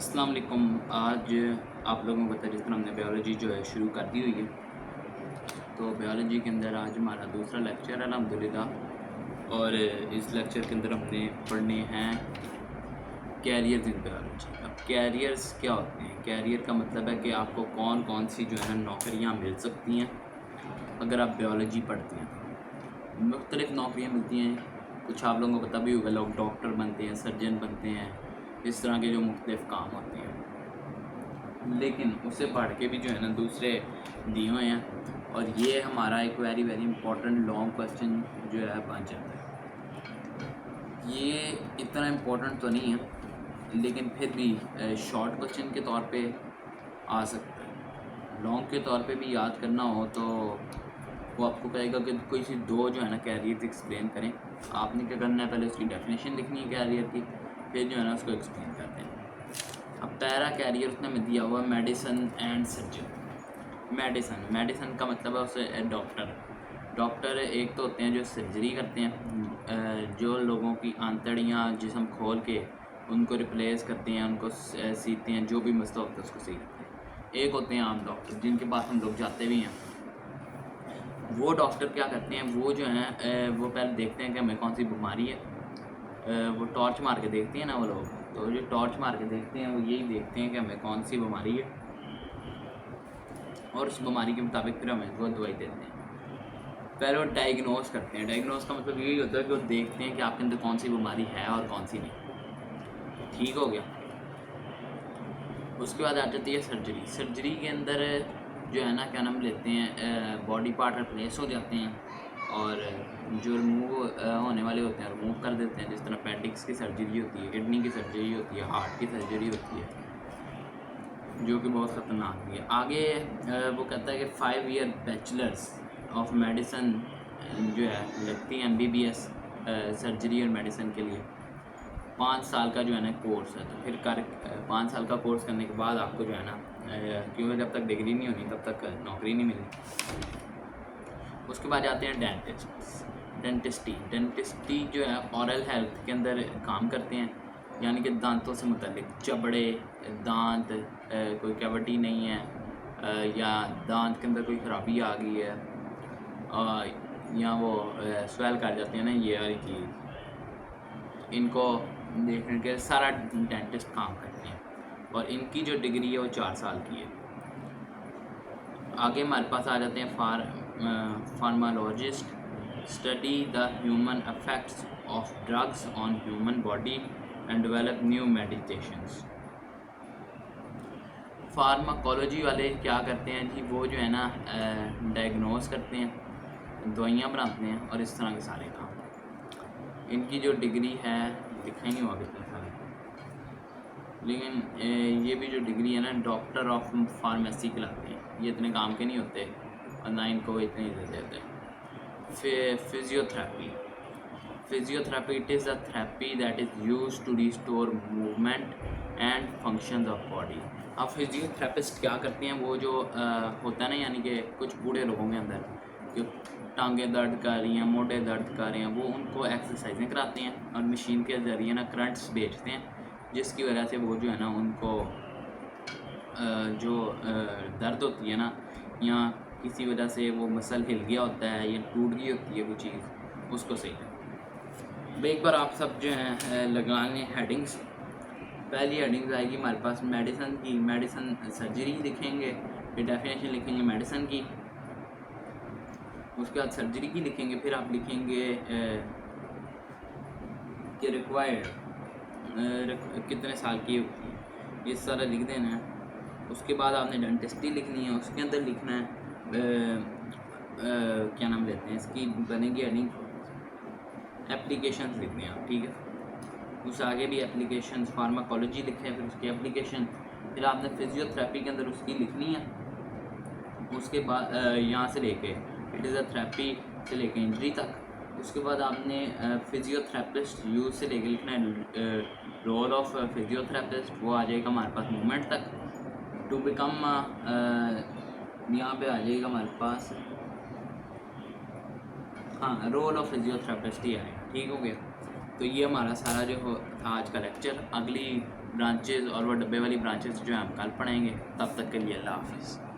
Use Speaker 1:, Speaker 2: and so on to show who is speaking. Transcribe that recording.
Speaker 1: अस्सलाम वालेकुम। आज आप लोगों को पता है जिस तरह हमने बायोलॉजी जो है शुरू कर दी हुई है। तो बायोलॉजी के अंदर आज हमारा दूसरा लेक्चर है अल्हम्दुलिल्लाह। और इस लेक्चर के अंदर हमने पढ़ने हैं कैरियर्स इन बायोलॉजी। अब कैरियर्स क्या होते हैं? कैरियर का मतलब है कि आपको कौन कौन सी जो है ना नौकरियाँ मिल सकती हैं अगर आप बायोलॉजी पढ़ते हैं। मुख्तलिफ़ नौकरियाँ मिलती हैं। कुछ आप लोगों को पता भी होगा, लोग डॉक्टर बनते हैं, सर्जन बनते हैं, इस तरह के जो मुख्तलिफ़ काम होते हैं। लेकिन उससे बढ़ के भी जो है ना दूसरे दिए हुए हैं, और ये हमारा एक very very important long question जो है बन जाता है। ये इतना इम्पोर्टेंट तो नहीं है, लेकिन फिर भी शॉर्ट क्वेश्चन के तौर पे आ सकता है। लॉन्ग के तौर पे भी याद करना हो तो वो आपको कहेगा कि कोई सी दो जो है ना कैरियर एक्सप्लेन करें। आपने क्या करना है, पहले उसकी डेफिनेशन लिखनी है कैरियर की, फिर जो है ना उसको एक्सप्लेन करते हैं। अब पहला कैरियर उसने में दिया हुआ मेडिसन एंड सर्जन। मेडिसन का मतलब है उसे डॉक्टर। डॉक्टर एक तो होते हैं जो सर्जरी करते हैं, जो लोगों की आंतड़ियाँ जिस्म खोल के उनको रिप्लेस करते हैं, उनको सीखते हैं, जो भी मसला होता है उसको सीखते हैं। एक होते हैं आम डॉक्टर जिनके पास हम लोग जाते भी हैं। वो डॉक्टर क्या करते हैं, वो जो हैं वो पहले देखते हैं कि हमें कौन सी बीमारी है। वो टॉर्च मार के देखते हैं ना वो लोग, तो जो टॉर्च मार के देखते हैं वो यही देखते हैं कि हमें कौन सी बीमारी है, और उस बीमारी के मुताबिक फिर हमें वो दवाई देते हैं। पहले वो डायग्नोस करते हैं। डायग्नोस का मतलब यही होता है कि वो देखते हैं कि आपके अंदर कौन सी बीमारी है और कौन सी नहीं। ठीक हो गया। उसके बाद आ जाती है सर्जरी। सर्जरी के अंदर जो है ना क्या नाम लेते हैं, बॉडी पार्ट रिप्लेस हो जाते हैं, और जो रिमूव होने वाले होते हैं रिमूव कर देते हैं। जिस तरह पेडिक्स की सर्जरी होती है, किडनी की सर्जरी होती है, हार्ट की सर्जरी होती है, जो कि बहुत ख़तरनाक भी है। आगे वो कहता है कि 5 ईयर बैचलर्स ऑफ मेडिसन जो है लगती है MBBS सर्जरी और मेडिसन के लिए। 5 साल का जो है ना कोर्स है। तो फिर 5 साल का कोर्स करने के बाद आपको जो है ना, क्योंकि जब तक डिग्री नहीं होनी तब तक नौकरी नहीं मिलती। उसके बाद जाते हैं डेंटिस्टी जो है ऑरल हेल्थ के अंदर काम करते हैं, यानी कि दांतों से मुतल्लिक, चबड़े, दांत, कोई कैविटी नहीं है, या दांत के अंदर कोई ख़राबी आ गई है, या वो स्वेल कर जाते हैं ना, ये वाली चीज़, इनको देखने के सारा डेंटिस्ट काम करते हैं। और इनकी जो डिग्री है वो 4 साल की है। आगे हमारे पास आ जाते हैं pharmacologist, study the human effects of drugs on human body and develop new meditations. Pharmacology वाले क्या करते हैं जी, वो जो है ना डायग्नोस करते हैं, दवाइयाँ बनाते हैं, और इस तरह के सारे काम। इनकी जो डिग्री है लिखा ही नहीं हुआ कितने साल, लेकिन ये भी जो डिग्री है ना डॉक्टर ऑफ फार्मेसी कहलाते हैं। ये इतने काम के नहीं होते, और ना इनको इतने दे देते। Physiotherapy it is a therapy that is use to restore movement and functions of body. अब फिजियोथेरेपिस्ट क्या करते हैं, वो जो होता है ना, यानी कि कुछ बूढ़े लोगों के अंदर जो टांगें दर्द कर रही हैं, मोटे दर्द कर रहे हैं, वो उनको एक्सरसाइजें कराते हैं और मशीन के ज़रिए ना करंट्स भेजते हैं, जिसकी वजह से वो जो है ना उनको जो दर्द होती है ना, या किसी वजह से वो मसल हिल गया होता है या टूट गई होती है कोई चीज़, उसको सही करते हैं। एक बार आप सब जो हैं लगा लें हेडिंग्स। पहली हेडिंग्स आएगी हमारे पास मेडिसन की। मेडिसन सर्जरी लिखेंगे, फिर डेफिनेशन लिखेंगे मेडिसन की, उसके बाद सर्जरी की लिखेंगे, फिर आप लिखेंगे कि रिक्वायर्ड कितने साल की होती है, ये सारा लिख देना है। उसके बाद आपने डेंटिस्ट्री लिखनी है, उसके अंदर लिखना है क्या नाम लेते हैं इसकी, बनेगी हेडिंग एप्लीकेशंस लिखने हैं आप, ठीक है। उससे आगे भी एप्लीकेशन, फार्माकोलॉजी लिखें, फिर उसकी एप्लीकेशन, फिर आपने फिजियोथेरेपी के अंदर उसकी लिखनी है। उसके बाद यहाँ से लेके इट इज़ अ थेरेपी से लेके इंजरी तक। उसके बाद आपने फिजियोथेरेपिस्ट यूज से लेके लिखना है रोल ऑफ फिजियोथेरेपिस्ट, वो आ जाएगा हमारे पास मूवमेंट तक। टू बिकम यहाँ पे आ जाएगा हमारे पास, हाँ, रोल ऑफ फिजियोथेरेपिस्ट ही आएगा, ठीक हो गया। तो ये हमारा सारा जो था आज का लेक्चर। अगली ब्रांचेस और वो डब्बे वाली ब्रांचेस जो है हम कल पढ़ेंगे। तब तक के लिए अल्लाह हाफ़िज़।